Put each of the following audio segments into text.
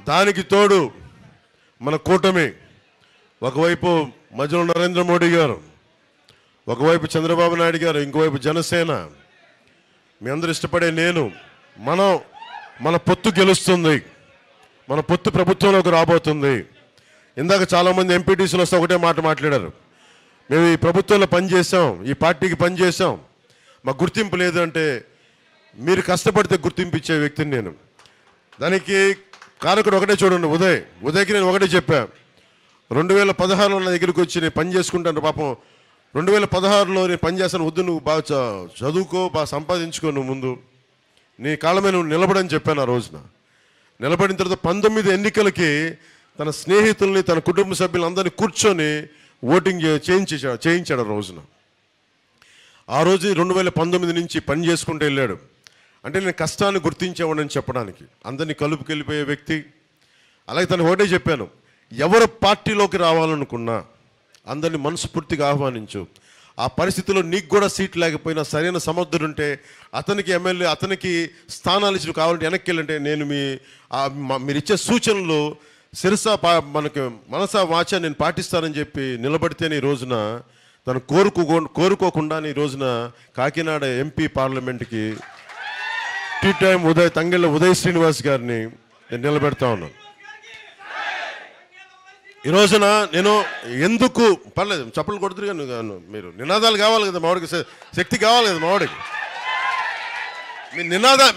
దానికి తోడు మన కూటమి, ఒకవైపు మధ్యలో నరేంద్ర మోడీ గారు, ఒకవైపు చంద్రబాబు నాయుడు గారు, ఇంకోవైపు జనసేన, మీ అందరూ ఇష్టపడే నేను, మన పొత్తు గెలుస్తుంది, మన పొత్తు ప్రభుత్వంలోకి రాబోతుంది. ఇందాక చాలామంది ఎంపీటీసీలు వస్తే ఒకటే మాట మాట్లాడారు, మేము ఈ ప్రభుత్వంలో పనిచేసాం, ఈ పార్టీకి పనిచేసాం, మాకు గుర్తింపు లేదు అంటే, మీరు కష్టపడితే గుర్తింపు ఇచ్చే వ్యక్తిని నేను. దానికి కారకుడు ఒకటే చూడండి, ఉదయ్కి నేను ఒకటే చెప్పా, 2016లో నా దగ్గరికి వచ్చి నేను పని చేసుకుంటాను, పాపం 2016లో నేను పని చేస్తాను, వద్దు నువ్వు బాగా చదువుకో, బాగా సంపాదించుకో, నువ్వు ముందు నీ కాళ్ళ మీద నువ్వు నిలబడని చెప్పాను. ఆ రోజున నిలబడిన తర్వాత 19 ఎన్నికలకి తన స్నేహితుల్ని, తన కుటుంబ సభ్యులందరినీ కూర్చొని ఓటింగ్ చేయించాడు ఆ రోజున. ఆ రోజు 2019 నుంచి పని చేసుకుంటూ వెళ్ళాడు. అంటే నేను కష్టాన్ని గుర్తించేవాడని చెప్పడానికి, అందరినీ కలుపుకెళ్ళిపోయే వ్యక్తి. అలాగే తను ఒకటే చెప్పాను, ఎవరు పార్టీలోకి రావాలనుకున్నా అందరినీ మనస్ఫూర్తిగా ఆహ్వానించు. ఆ పరిస్థితిలో నీకు కూడా సీట్ లేకపోయినా సరైన సమర్థుడుంటే అతనికి ఎమ్మెల్యే, అతనికి స్థానాలు ఇచ్చి కావాలంటే వెనక్కి వెళ్ళంటే నేను మీరు ఇచ్చే సూచనలు శిరసా మనకి మనసా వాచా నేను పాటిస్తానని చెప్పి నిలబడితేనే ఈ రోజున తను కోరుకోకుండా ఈ రోజున కాకినాడ ఎంపీ పార్లమెంట్కి టీ టైం తంగెళ్ళ ఉదయ్ శ్రీనివాస్ గారిని నేను నిలబెడతా ఉన్నాను. ఈ రోజున నేను ఎందుకు పర్లేదు చప్పలు కొడుతురు కానీ మీరు నినాదాలు కావాలి కదా, మావాడికి శక్తి కావాలి కదా, మావాడికి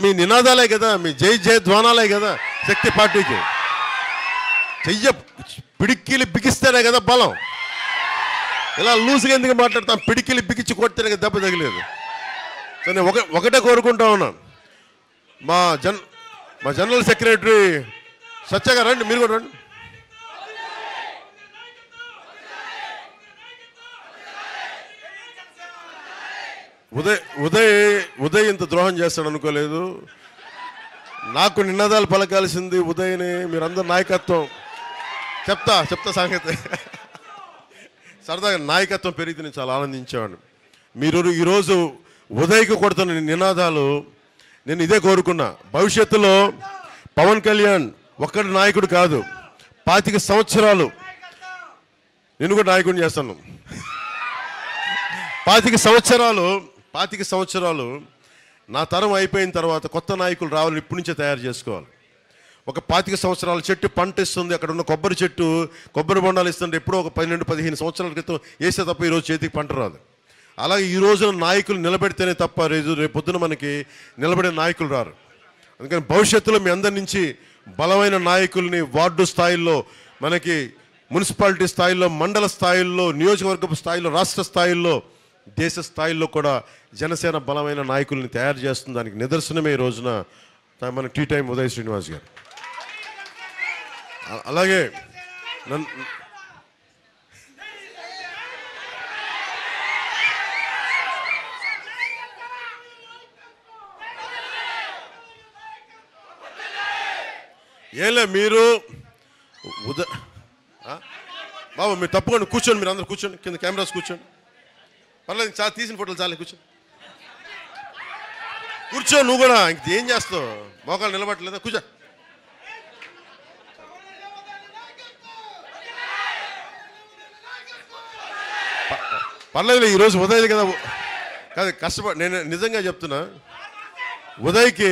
మీ నినాదాలే కదా, మీ జై ధ్వానాలే కదా శక్తి పార్టీకి. పిడికిలి బిగిస్తేనే కదా బలం. ఇలా లూజ్గా ఎందుకు మాట్లాడతాం, పిడికిలి బిగించి కొడితేనే కదా దెబ్బ తగిలేదు. సో నేను ఒకటే కోరుకుంటా ఉన్నాను, మా జనరల్ సెక్రటరీ సత్యగా రండి, మీరు కూడా రండి. ఉదయ్ ఇంత ద్రోహం చేస్తాడు అనుకోలేదు. నాకు నినాదాలు పలకాల్సింది ఉదయ్ని, మీరందరూ నాయకత్వం చెప్తా సంగతి. సరదాగా నాయకత్వం పెరిగితే నేను చాలా ఆనందించేవాడిని. మీరు ఈరోజు ఉదయ్కి కొడుతున్న నినాదాలు నేను ఇదే కోరుకున్నా. భవిష్యత్తులో పవన్ కళ్యాణ్ ఒక్కడి నాయకుడు కాదు, 25 సంవత్సరాలు నేను కూడా నాయకుడిని చేస్తాను. 25 సంవత్సరాలు నా తరం అయిపోయిన తర్వాత కొత్త నాయకులు రావాలని ఇప్పటి నుంచే తయారు చేసుకోవాలి. ఒక 25 సంవత్సరాల చెట్టు పంట ఇస్తుంది, అక్కడ ఉన్న కొబ్బరి చెట్టు కొబ్బరి బొండాలు ఇస్తుంటే ఎప్పుడో ఒక 12-15 సంవత్సరాల క్రితం వేస్తే తప్ప ఈరోజు చేతికి పంట రాదు. అలాగే ఈ రోజున నాయకులు నిలబెడితేనే తప్ప రేపు పొద్దున మనకి నిలబడే నాయకులు రారు. అందుకని భవిష్యత్తులో మీ అందరి నుంచి బలమైన నాయకుల్ని వార్డు స్థాయిల్లో, మనకి మున్సిపాలిటీ స్థాయిల్లో, మండల స్థాయిల్లో, నియోజకవర్గపు స్థాయిలో, రాష్ట్ర స్థాయిల్లో, దేశ స్థాయిల్లో కూడా జనసేన బలమైన నాయకుల్ని తయారు చేస్తుంది. దానికి నిదర్శనమే ఈ రోజున మన టీ టైం ఉదయ్ శ్రీనివాస్ గారు. అలాగే ఏలే మీరు బాబు మీరు తప్పకుండా కూర్చోండి, మీరు అందరూ కూర్చోండి, కింద కెమెరాస్ కూర్చోండి, పర్లేదు చాలా తీసిన ఫోటోలు చాలే, కూర్చో నువ్వు కూడా. ఇంకేం చేస్తావు, మోకాలు నిలబట్టలేదా, కూర్చో. పర్లేదు, ఈరోజు ఉదయ్ కదా కాదు నేను నిజంగా చెప్తున్నా, ఉదయ్కి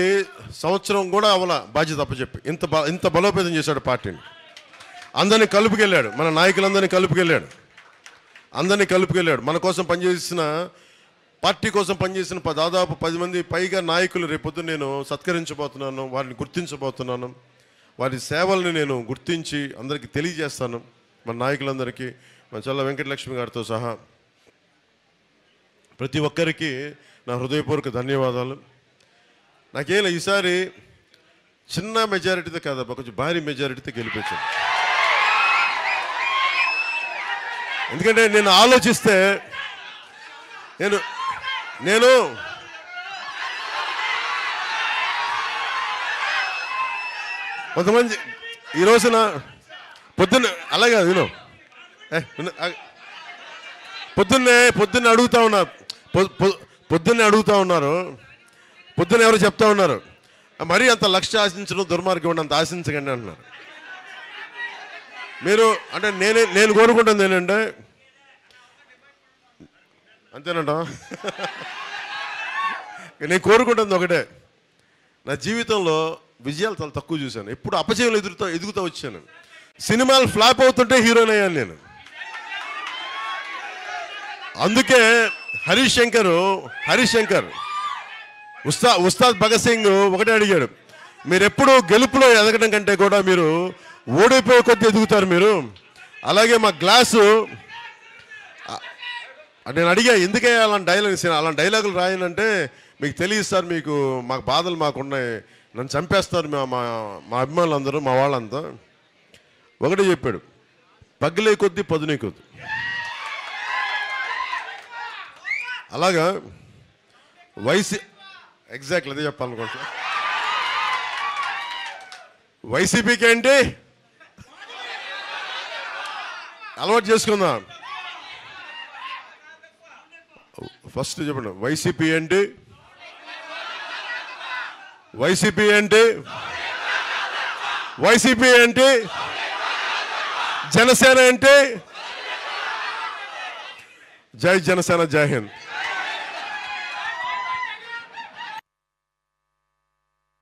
సంవత్సరం కూడా అవల బాధ్యత అప్పచెప్పి ఇంత బలోపేతం చేశాడు పార్టీని. అందరినీ కలుపుకెళ్ళాడు, మన నాయకులందరినీ కలుపుకెళ్ళాడు, మన కోసం పనిచేసిన, పార్టీ కోసం పనిచేసిన దాదాపు 10 మంది పైగా నాయకులు రేపొద్దు నేను సత్కరించబోతున్నాను, వారిని గుర్తించబోతున్నాను. వారి సేవల్ని నేను గుర్తించి అందరికీ తెలియజేస్తాను. మన నాయకులందరికీ, మన చల్ల వెంకటలక్ష్మి గారితో సహా ప్రతి ఒక్కరికి నా హృదయపూర్వక ధన్యవాదాలు. నాకేలా ఈసారి చిన్న మెజారిటీతో కాదబ్బా, కొంచెం భారీ మెజారిటీతో గెలిపించాను. ఎందుకంటే నేను ఆలోచిస్తే నేను కొంతమంది ఈ రోజున పొద్దున్న అలాగే పొద్దున్నే అడుగుతా ఉన్నారు, పొద్దున్నే ఎవరు చెప్తా ఉన్నారు, మరీ అంత లక్ష్య ఆశించడం దుర్మార్గం, అంత ఆశించకండి అంటున్నారు. మీరు అంటే నేను కోరుకుంటుంది ఏంటంటే, అంతేనంట. నేను కోరుకుంటుంది ఒకటే, నా జీవితంలో విజయాలు చాలా తక్కువ చూశాను. ఎప్పుడు అపజయాలు ఎదుగుతూ వచ్చాను. సినిమాలు ఫ్లాప్ అవుతుంటే హీరోయిన్ అయ్యాను నేను. అందుకే హరీష్ శంకర్ ఉస్తాద్ భగత్ సింగ్ ఒకటే అడిగాడు, మీరు ఎప్పుడు గెలుపులో ఎదగడం కంటే కూడా మీరు ఓడిపోయే కొద్దీ ఎదుగుతారు మీరు. అలాగే మా గ్లాసు నేను అడిగా, ఎందుకే అలాంటి డైలాగులు రాయనంటే, మీకు తెలియదు సార్, మీకు మాకు బాధలు మాకున్నాయి, నన్ను చంపేస్తారు మా అభిమానులు అందరూ, మా వాళ్ళంతా. ఒకటే చెప్పాడు, పగిలే కొద్దీ పదునే కొద్ది. అలాగా ఎగ్జాక్ట్లీ అదే చెప్పాలనుకుంటా. వైసీపీకి ఏంటి అలవాటు చేసుకుందాం. ఫస్ట్ చెప్పండి, వైసీపీ ఏంటి? జనసేన ఏంటి? జై జనసేన, జై హింద్.